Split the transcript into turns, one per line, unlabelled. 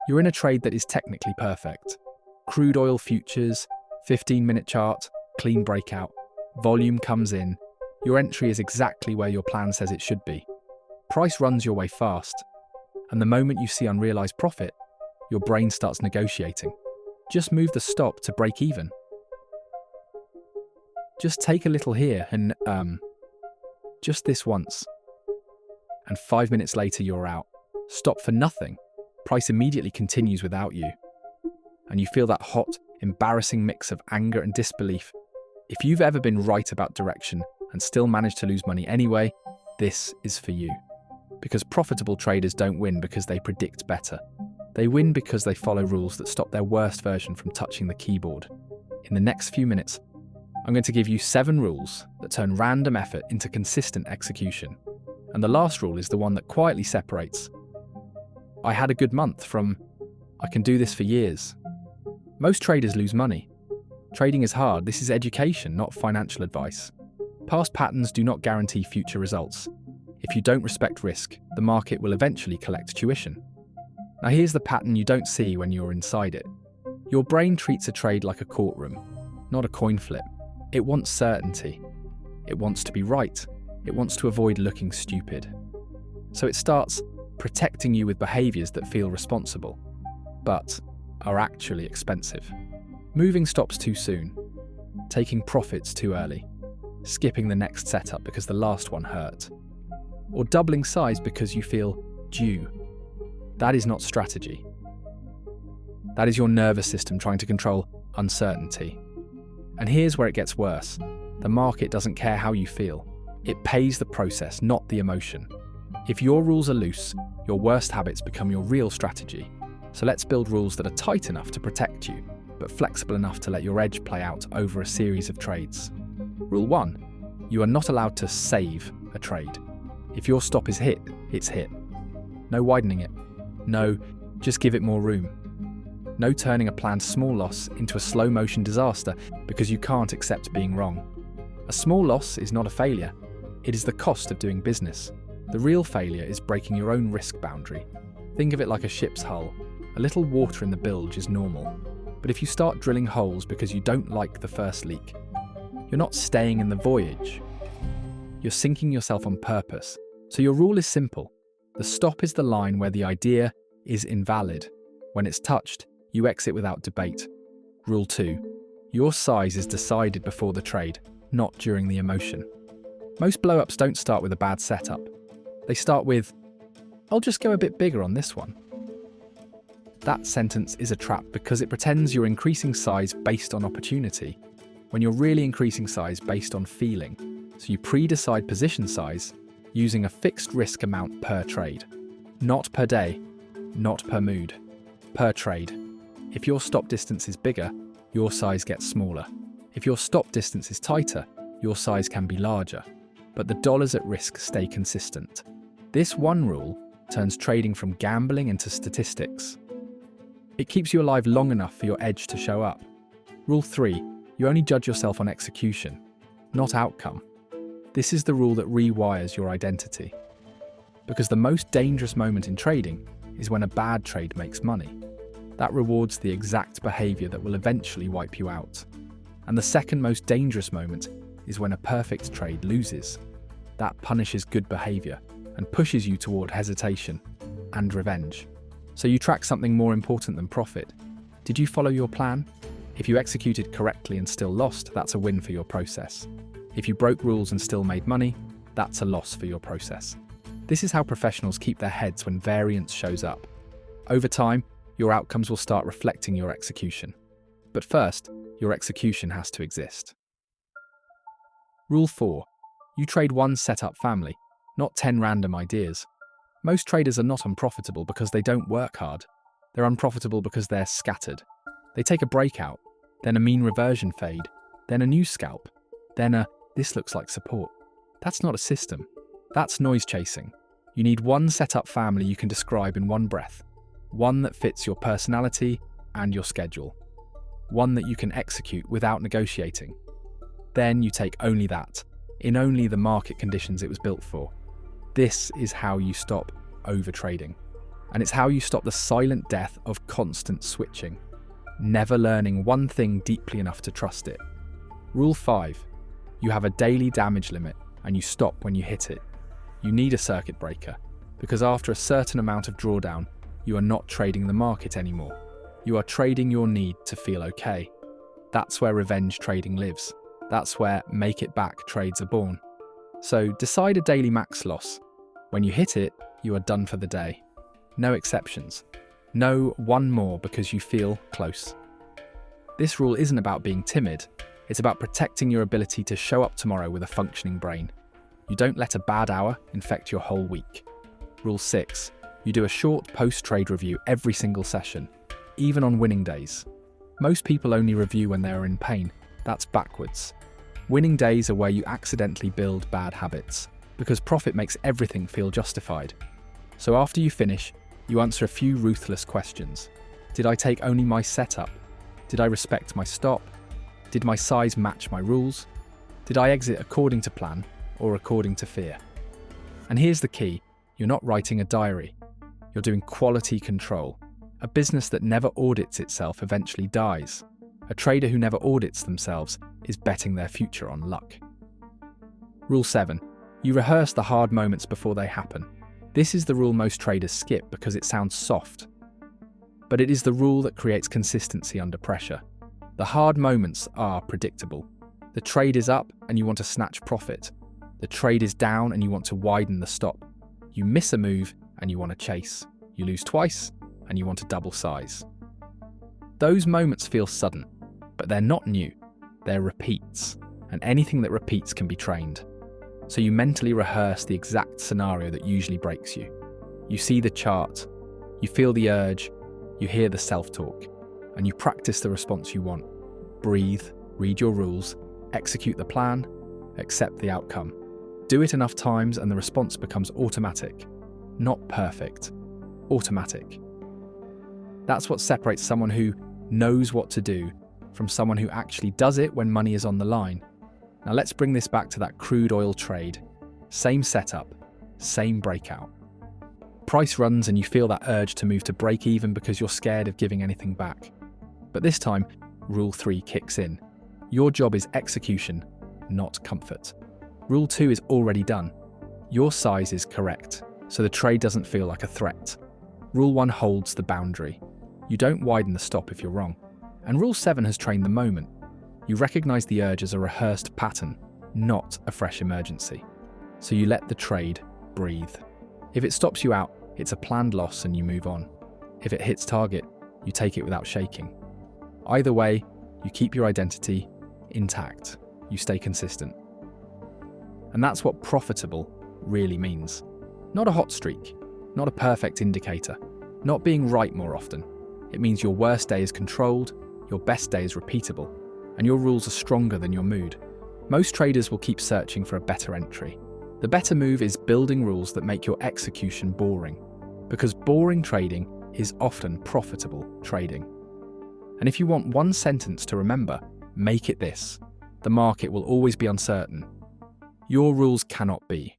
You're in a trade that is technically perfect. Crude oil futures, 15-minute chart, clean breakout, volume comes in. Your entry is exactly where your plan says it should be. Price runs your way fast, and the moment you see unrealized profit, your brain starts negotiating. Just move the stop to break even. Just take a little here and, just this once. And 5 minutes later, you're out. Stop for nothing. Price immediately continues without you. And you feel that hot, embarrassing mix of anger and disbelief. If you've ever been right about direction and still managed to lose money anyway, this is for you. Because profitable traders don't win because they predict better. They win because they follow rules that stop their worst version from touching the keyboard. In the next few minutes, I'm going to give you 7 rules that turn random effort into consistent execution. And the last rule is the one that quietly separates "I had a good month" from "I can do this for years." Most traders lose money. Trading is hard. This is education, not financial advice. Past patterns do not guarantee future results. If you don't respect risk, the market will eventually collect tuition. Now here's the pattern you don't see when you're inside it. Your brain treats a trade like a courtroom, not a coin flip. It wants certainty. It wants to be right. It wants to avoid looking stupid. So it starts protecting you with behaviours that feel responsible, but are actually expensive. Moving stops too soon, taking profits too early, skipping the next setup because the last one hurt, or doubling size because you feel due. That is not strategy. That is your nervous system trying to control uncertainty. And here's where it gets worse. The market doesn't care how you feel. It pays the process, not the emotion. If your rules are loose, your worst habits become your real strategy. So let's build rules that are tight enough to protect you, but flexible enough to let your edge play out over a series of trades. Rule 1. You are not allowed to save a trade. If your stop is hit, it's hit. No widening it. No, just give it more room. No turning a planned small loss into a slow-motion disaster because you can't accept being wrong. A small loss is not a failure. It is the cost of doing business. The real failure is breaking your own risk boundary. Think of it like a ship's hull. A little water in the bilge is normal. But if you start drilling holes because you don't like the first leak, you're not staying in the voyage. You're sinking yourself on purpose. So your rule is simple. The stop is the line where the idea is invalid. When it's touched, you exit without debate. Rule 2. Your size is decided before the trade, not during the emotion. Most blow-ups don't start with a bad setup. They start with, "I'll just go a bit bigger on this one." That sentence is a trap because it pretends you're increasing size based on opportunity, when you're really increasing size based on feeling. So you pre-decide position size using a fixed risk amount per trade. Not per day, not per mood, per trade. If your stop distance is bigger, your size gets smaller. If your stop distance is tighter, your size can be larger. But the dollars at risk stay consistent. This one rule turns trading from gambling into statistics. It keeps you alive long enough for your edge to show up. Rule 3. You only judge yourself on execution, not outcome. This is the rule that rewires your identity. Because the most dangerous moment in trading is when a bad trade makes money. That rewards the exact behavior that will eventually wipe you out. And the second most dangerous moment is when a perfect trade loses. That punishes good behavior and pushes you toward hesitation and revenge. So you track something more important than profit. Did you follow your plan? If you executed correctly and still lost, that's a win for your process. If you broke rules and still made money, that's a loss for your process. This is how professionals keep their heads when variance shows up. Over time, your outcomes will start reflecting your execution. But first, your execution has to exist. Rule 4. You trade one setup family, not 10 random ideas. Most traders are not unprofitable because they don't work hard. They're unprofitable because they're scattered. They take a breakout, then a mean reversion fade, then a new scalp, then a "this looks like support." That's not a system. That's noise chasing. You need one setup family you can describe in one breath. One that fits your personality and your schedule. One that you can execute without negotiating. Then you take only that, in only the market conditions it was built for. This is how you stop overtrading. And it's how you stop the silent death of constant switching, never learning one thing deeply enough to trust it. Rule 5. You have a daily damage limit and you stop when you hit it. You need a circuit breaker, because after a certain amount of drawdown, you are not trading the market anymore. You are trading your need to feel okay. That's where revenge trading lives. That's where make it back trades are born. So decide a daily max loss. When you hit it, you are done for the day. No exceptions. No one more because you feel close. This rule isn't about being timid. It's about protecting your ability to show up tomorrow with a functioning brain. You don't let a bad hour infect your whole week. Rule 6. You do a short post-trade review every single session, even on winning days. Most people only review when they are in pain. That's backwards. Winning days are where you accidentally build bad habits, because profit makes everything feel justified. So after you finish, you answer a few ruthless questions. Did I take only my setup? Did I respect my stop? Did my size match my rules? Did I exit according to plan or according to fear? And here's the key. You're not writing a diary. You're doing quality control. A business that never audits itself eventually dies. A trader who never audits themselves is betting their future on luck. Rule 7. You rehearse the hard moments before they happen. This is the rule most traders skip because it sounds soft. But it is the rule that creates consistency under pressure. The hard moments are predictable. The trade is up and you want to snatch profit. The trade is down and you want to widen the stop. You miss a move and you want to chase. You lose twice and you want to double size. Those moments feel sudden, but they're not new. They're repeats, and anything that repeats can be trained. So you mentally rehearse the exact scenario that usually breaks you. You see the chart, you feel the urge, you hear the self-talk, and you practice the response you want. Breathe, read your rules, execute the plan, accept the outcome. Do it enough times and the response becomes automatic. Not perfect, automatic. That's what separates someone who knows what to do from someone who actually does it when money is on the line. Now let's bring this back to that crude oil trade. Same setup, same breakout. Price runs and you feel that urge to move to break even because you're scared of giving anything back. But this time, Rule 3 kicks in. Your job is execution, not comfort. Rule 2 is already done. Your size is correct, so the trade doesn't feel like a threat. Rule 1 holds the boundary. You don't widen the stop if you're wrong. And Rule 7 has trained the moment. You recognize the urge as a rehearsed pattern, not a fresh emergency. So you let the trade breathe. If it stops you out, it's a planned loss and you move on. If it hits target, you take it without shaking. Either way, you keep your identity intact. You stay consistent. And that's what profitable really means. Not a hot streak, not a perfect indicator, not being right more often. It means your worst day is controlled, your best day is repeatable, and your rules are stronger than your mood. Most traders will keep searching for a better entry. The better move is building rules that make your execution boring, because boring trading is often profitable trading. And if you want one sentence to remember, make it this: the market will always be uncertain. Your rules cannot be.